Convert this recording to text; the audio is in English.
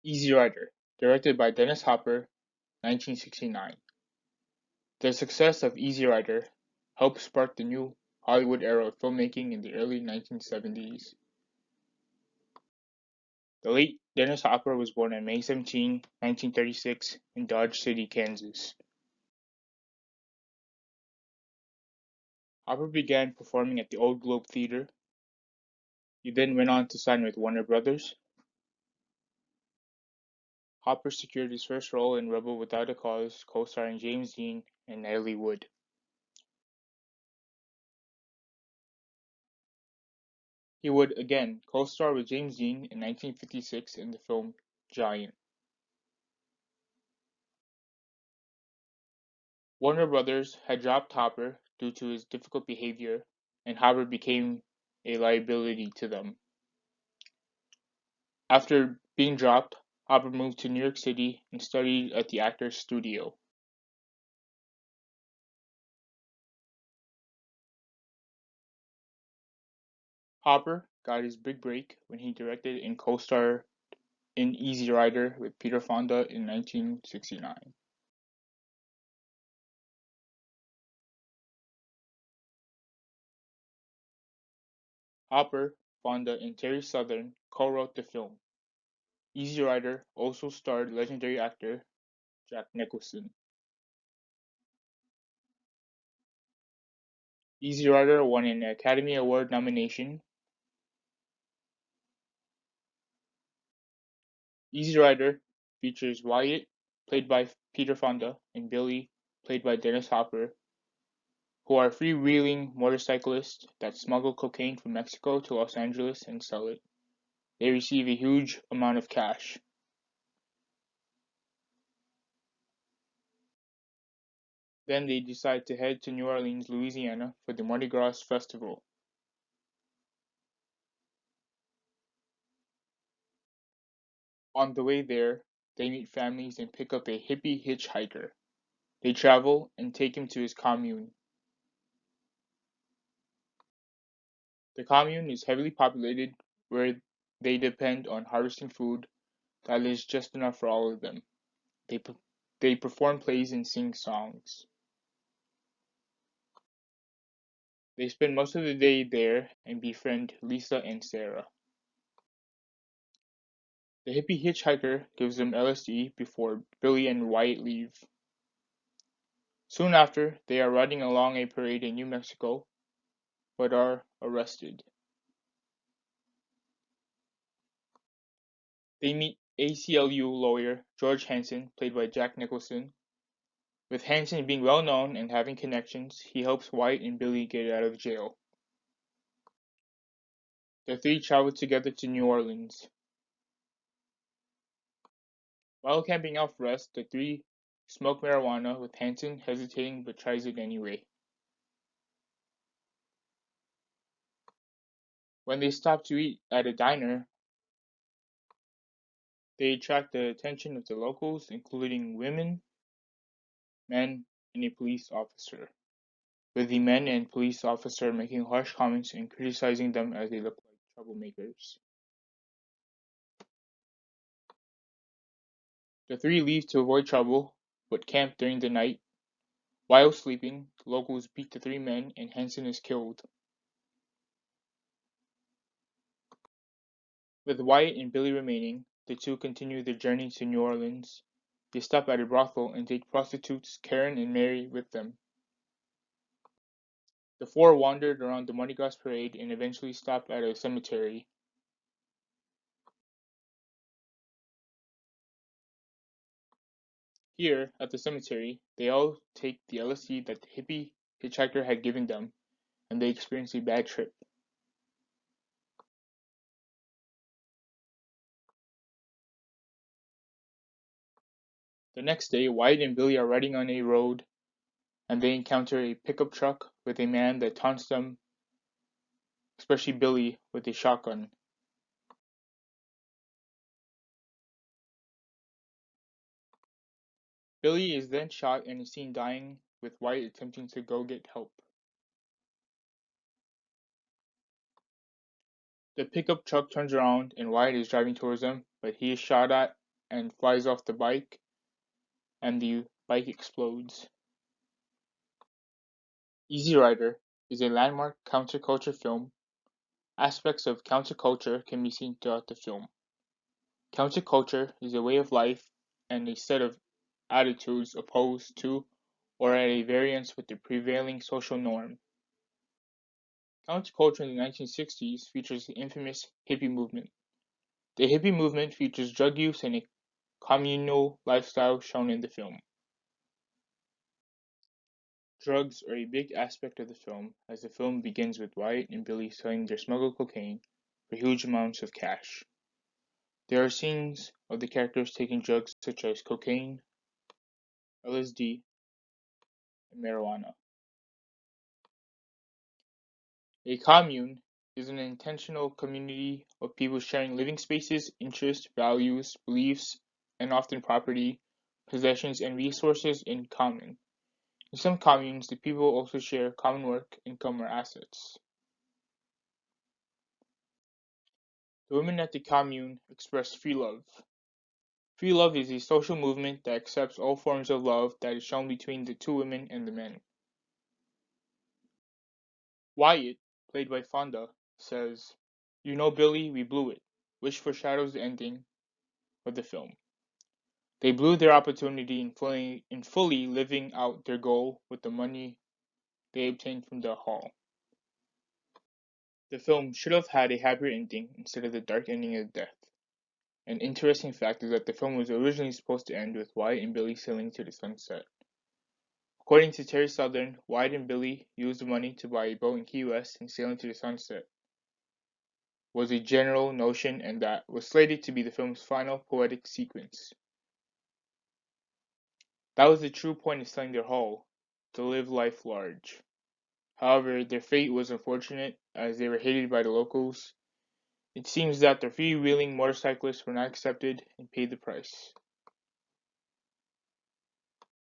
Easy Rider, directed by Dennis Hopper, 1969. The success of Easy Rider helped spark the new Hollywood era of filmmaking in the early 1970s. The late Dennis Hopper was born on May 17, 1936, in Dodge City, Kansas. Hopper began performing at the Old Globe Theater. He then went on to sign with Warner Brothers. Hopper secured his first role in Rebel Without a Cause, co-starring James Dean and Natalie Wood. He would again co-star with James Dean in 1956 in the film Giant. Warner Brothers had dropped Hopper due to his difficult behavior, and Hopper became a liability to them. After being dropped, Hopper moved to New York City and studied at the Actors Studio. Hopper got his big break when he directed and co-starred in Easy Rider with Peter Fonda in 1969. Hopper, Fonda, and Terry Southern co-wrote the film. Easy Rider also starred legendary actor Jack Nicholson. Easy Rider won an Academy Award nomination. Easy Rider features Wyatt, played by Peter Fonda, and Billy, played by Dennis Hopper, who are freewheeling motorcyclists that smuggle cocaine from Mexico to Los Angeles and sell it. They receive a huge amount of cash. Then they decide to head to New Orleans, Louisiana for the Mardi Gras festival. On the way there, they meet families and pick up a hippie hitchhiker. They travel and take him to his commune. The commune is heavily populated, where they depend on harvesting food that is just enough for all of them. They, they perform plays and sing songs. They spend most of the day there and befriend Lisa and Sarah. The hippie hitchhiker gives them LSD before Billy and Wyatt leave. Soon after, they are riding along a parade in New Mexico, but are arrested. They meet ACLU lawyer George Hansen, played by Jack Nicholson. With Hansen being well known and having connections, he helps Wyatt and Billy get out of jail. The three travel together to New Orleans. While camping out for rest, the three smoke marijuana, with Hansen hesitating but tries it anyway. When they stop to eat at a diner, they attract the attention of the locals, including women, men, and a police officer, with the men and police officer making harsh comments and criticizing them as they look like troublemakers. The three leave to avoid trouble, but camp during the night. While sleeping, the locals beat the three men and Hansen is killed. With Wyatt and Billy remaining, the two continue their journey to New Orleans. They stop at a brothel and take prostitutes Karen and Mary with them. The four wandered around the Mardi Gras parade and eventually stop at a cemetery. Here, at the cemetery, they all take the LSD that the hippie hitchhiker had given them, and they experience a bad trip. The next day, Wyatt and Billy are riding on a road, and they encounter a pickup truck with a man that taunts them, especially Billy, with a shotgun. Billy is then shot and is seen dying, with Wyatt attempting to go get help. The pickup truck turns around and Wyatt is driving towards them, but he is shot at and flies off the bike, and the bike explodes. Easy Rider is a landmark counterculture film. Aspects of counterculture can be seen throughout the film. Counterculture is a way of life and a set of attitudes opposed to or at a variance with the prevailing social norm. Counterculture in the 1960s features the infamous hippie movement. The hippie movement features drug use and a communal lifestyle shown in the film. Drugs are a big aspect of the film, as the film begins with Wyatt and Billy selling their smuggled cocaine for huge amounts of cash. There are scenes of the characters taking drugs such as cocaine, LSD, and marijuana. A commune is an intentional community of people sharing living spaces, interests, values, beliefs, and often property, possessions, and resources in common. In some communes, the people also share common work, income, or assets. The women at the commune express free love. Free love is a social movement that accepts all forms of love that is shown between the two women and the men. Wyatt, played by Fonda, says, "You know, Billy, we blew it," which foreshadows the ending of the film. They blew their opportunity in fully living out their goal with the money they obtained from the haul. The film should have had a happier ending instead of the dark ending of death. An interesting fact is that the film was originally supposed to end with Wyatt and Billy sailing to the sunset. According to Terry Southern, Wyatt and Billy used the money to buy a boat in Key West and sail into the sunset was a general notion and that was slated to be the film's final poetic sequence. That was the true point of selling their hull, to live life large. However, their fate was unfortunate as they were hated by the locals. It seems that the freewheeling motorcyclists were not accepted and paid the price.